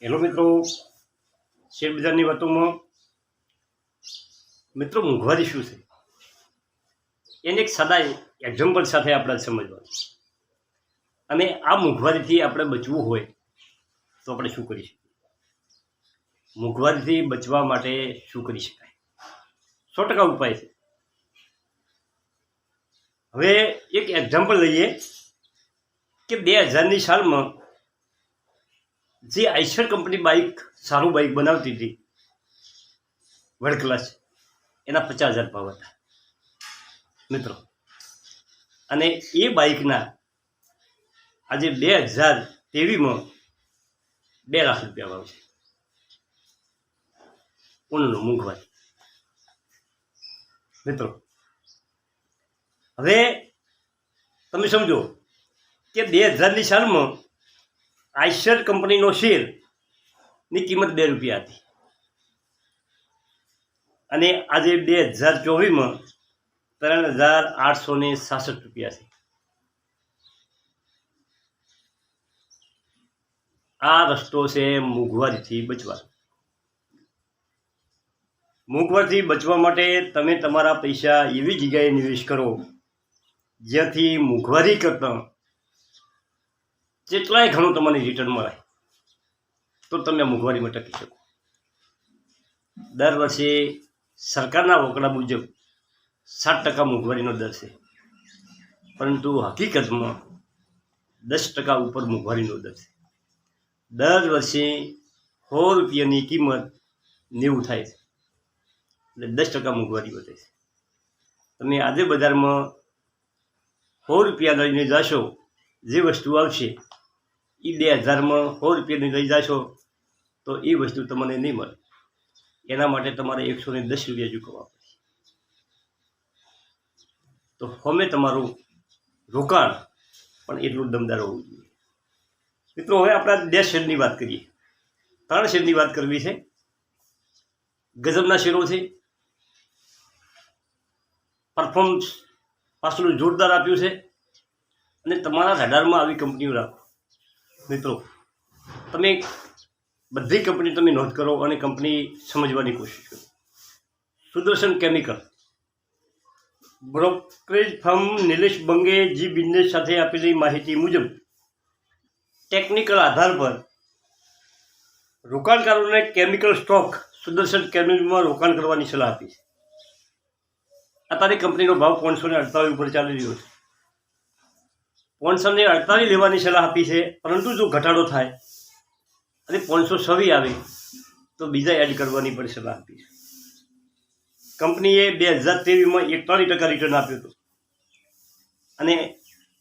Hello મિત્રો, share બજારની વાતોમાં મિત્રો મોંઘવારી શું છે એને એક સાદા એક્ઝામ્પલ સાથે આપણે સમજવાનું. અને આ મોંઘવારીથી આપણે બચવું હોય તો આપણે શું કરી શકીએ? મોંઘવારીથી બચવા માટે શું કરી શકાય? 100% ઉપાય છે. હવે એક એક્ઝામ્પલ લઈએ કે 2000ની સાલમાં જે આઈશર કંપની બાઇક સારું બાઇક બનાવતી હતી વર્લ્ડ ક્લાસ, એના 50,000 ભાવ હતા મિત્રો. અને એ બાઇકના આજે 2023માં 2 લાખ રૂપિયા ભાવ છે. ઊનનો મોંઘવારી મિત્રો. હવે તમે સમજો કે 2000ની સાલમાં આઈશર કંપનીનો શેરની કિંમત 2 રૂપિયા હતી અને આજે 2024માં 3,866 રૂપિયા છે. આ રસ્તો છે મોંઘવારીથી બચવા. મોંઘવારીથી બચવા માટે તમે તમારા પૈસા એવી જગ્યાએ નિવેશ કરો જ્યાંથી મોંઘવારી કરતાં જેટલાય ઘણું તમને રિટર્ન મળે, તો તમે મોંઘવારીમાં ટકી શકો. દર વર્ષે સરકારના વકડા મુજબ 7% મોંઘવારીનો દર છે, પરંતુ હકીકતમાં 10% ઉપર મોંઘવારીનો દર છે. દર વર્ષે 100 રૂપિયાની કિંમત 90 થાય છે, એટલે 10% મોંઘવારી વધે છે. તમે આજે બજારમાં 100 રૂપિયા લઈને જશો, જે વસ્તુ આવશે એ 2000માં 100 રૂપિયાની લઈ જશો તો એ વસ્તુ તમને નહીં મળે. એના માટે તમારે 110 રૂપિયા ચૂકવવા પડે. તો અમે તમારું રોકાણ પણ એટલું દમદાર હોવું જોઈએ મિત્રો. હવે આપણા 2 શેરની વાત કરીએ, 3 શેરની વાત કરવી છે. ગજબના શેરો છે, પરફોર્મન્સ પાછલું જોરદાર આપ્યું છે, અને તમારા રડારમાં આવી કંપનીઓ રાખો મિત્રો. તમે બધી કંપની તમે નોંધ કરો અને કંપની સમજવાની કોશિશ કરો. Sudarshan chemical brokerage firm Nilesh Bange Zee business સાથે આપેલી માહિતી મુજબ ટેકનિકલ આધાર પર રોકાણકારોને કેમિકલ સ્ટોક સુદર્શન કેમિકલમાં રોકાણ કરવાની સલાહ આપી છે. અત્યારે કંપનીનો ભાવ 548 ઉપર ચાલી રહ્યો છે. 548 લેવાની સલાહ આપી છે, પરંતુ જો ઘટાડો થાય અને 526 આવે તો બીજા એડ કરવાની પણ સલાહ આપી છે. કંપનીએ 2023માં 41% રિટર્ન આપ્યું હતું અને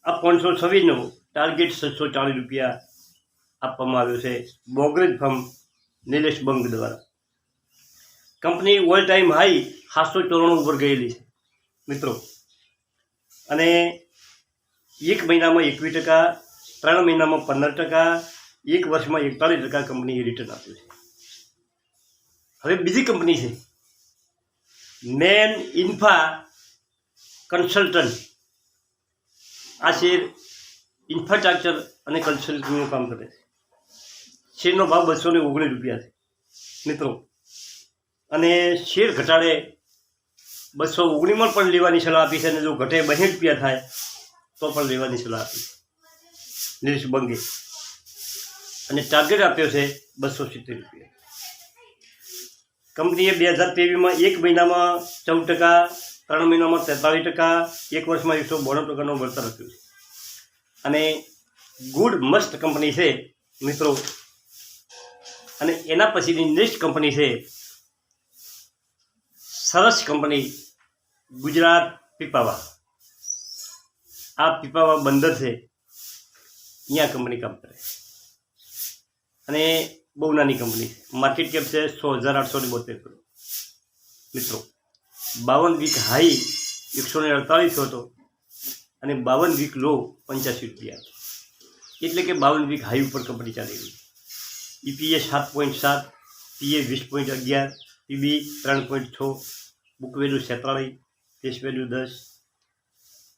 આ 526નો ટાર્ગેટ 640 રૂપિયા આપવામાં આવ્યો છે બ્રોકરેજ ફર્મ નિલેશ બંગ દ્વારા. કંપની ઓલ ટાઈમ હાઈ 794 ઉપર ગયેલી છે મિત્રો. અને 1 મહિનામાં 21%, 3 મહિનામાં 15%, 1 વર્ષમાં 41% કંપનીએ રિટર્ન આપ્યું છે. હવે બીજી કંપની છે મેન ઇન્ફા કન્સલ્ટન્ટ. આ શેર ઇન્ફ્રાસ્ટ્રક્ચર અને કન્સલ્ટિંગનું કામ કરે છે. શેરનો ભાવ 219 રૂપિયા છે મિત્રો. અને શેર ઘટાડે 219માં પણ લેવાની સલાહ આપી છે, અને જો ઘટે 62 રૂપિયા થાય તો પણ લેવાની સલાહ આપી છે નિલેશ બંગે. અને ટાર્ગેટ આપ્યો છે 270 રૂપિયા. કંપનીએ 2023માં 1 મહિનામાં 14%, 3 મહિનામાં 43%, 1 વર્ષમાં 192%નો વળતર આપ્યું છે. અને ગુડ મસ્ત કંપની છે મિત્રો. અને એના પછીની નેક્સ્ટ કંપની છે સરસ કંપની ગુજરાત પીપાવાવ. આ પીપાવાવ બંદર છે, અહીંયા કંપની કામ કરે છે અને બહુ નાની કંપની છે. માર્કેટ કેપ છે 100,872 કરોડ મિત્રો. 52 વીક હાઈ 148 હતો અને 52 વીક લો 85 રૂપિયા હતો. એટલે કે 52 વીક હાઈ ઉપર કંપની ચાલી રહી. EPS 7.7, PA 20.11, PB 3.6, book value 47, face value 10.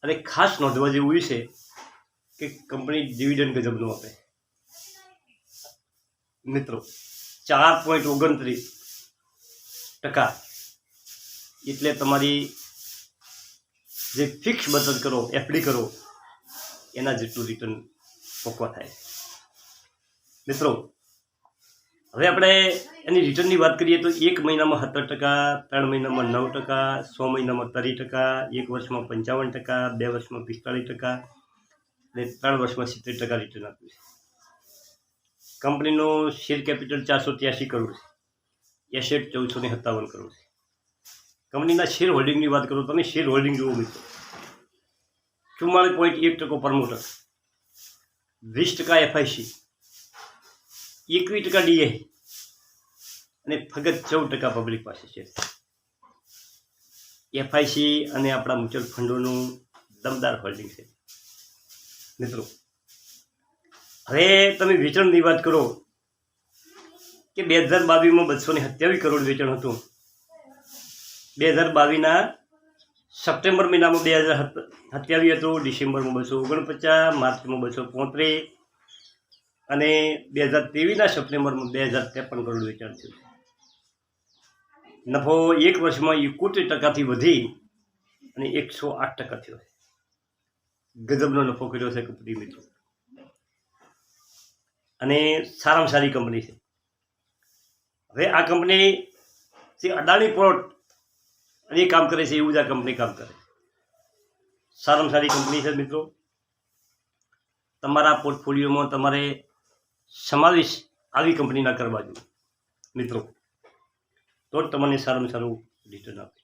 અને ખાસ નોંધવા જેવું એ છે કે કંપની ડિવિડન્ડ ગજબનું આપે. મિત્રો 4.29%, એટલે તમારી જે ફિક્સ બચત કરો, એફડી કરો, એના જેટલું રિટર્ન પોકવા થાય. મિત્રો હવે આપણે એની રિટર્નની વાત કરીએ તો 1 મહિનામાં 17%, 3 મહિનામાં 9%, 6 મહિનામાં 30%, 1 વર્ષમાં 55%, 2 વર્ષમાં 45% અને 3 વર્ષમાં 70% રિટર્ન આપ્યું છે. કંપનીનો શેર કેપિટલ 483 કરોડ છે, એસેટ 1457 કરોડ છે. કંપનીના શેર હોલ્ડિંગની વાત કરું, તમે શેર હોલ્ડિંગ જુઓ મિત્રો, 44.1% પ્રમોટર, 20% FIC, 21% DI અને ફક્ત 14% પબ્લિક પાસે છે. FIC અને આપણા મ્યુચ્યુઅલ ફંડોનું દમદાર હોલ્ડિંગ છે. મિત્રો હવે તમે વેચાણની વાત કરો કે 2022માં 227 કરોડ વેચાણ હતું. 2022ના સપ્ટેમ્બર મહિનામાં 2027 હતું, ડિસેમ્બરમાં 249, માર્ચમાં 235 અને 2023ના સપ્ટેમ્બરમાં 2053 કરોડ વેચાણ થયું. નફો 1 વર્ષમાં 71%થી વધી અને 108% થયો. ગજબનો નફો કર્યો છે કંપની મિત્રો, અને સારામાં સારી કંપની છે. હવે આ કંપની જે અદાણી પોર્ટ એ કામ કરે છે એવું જ આ કંપની કામ કરે છે. સારામાં સારી કંપની છે મિત્રો. તમારા પોર્ટફોલિયોમાં તમારે સમાવેશ આવી કંપનીના કરવા જોઈએ મિત્રો, તો જ તમને સારામાં સારું રિટર્ન આપે.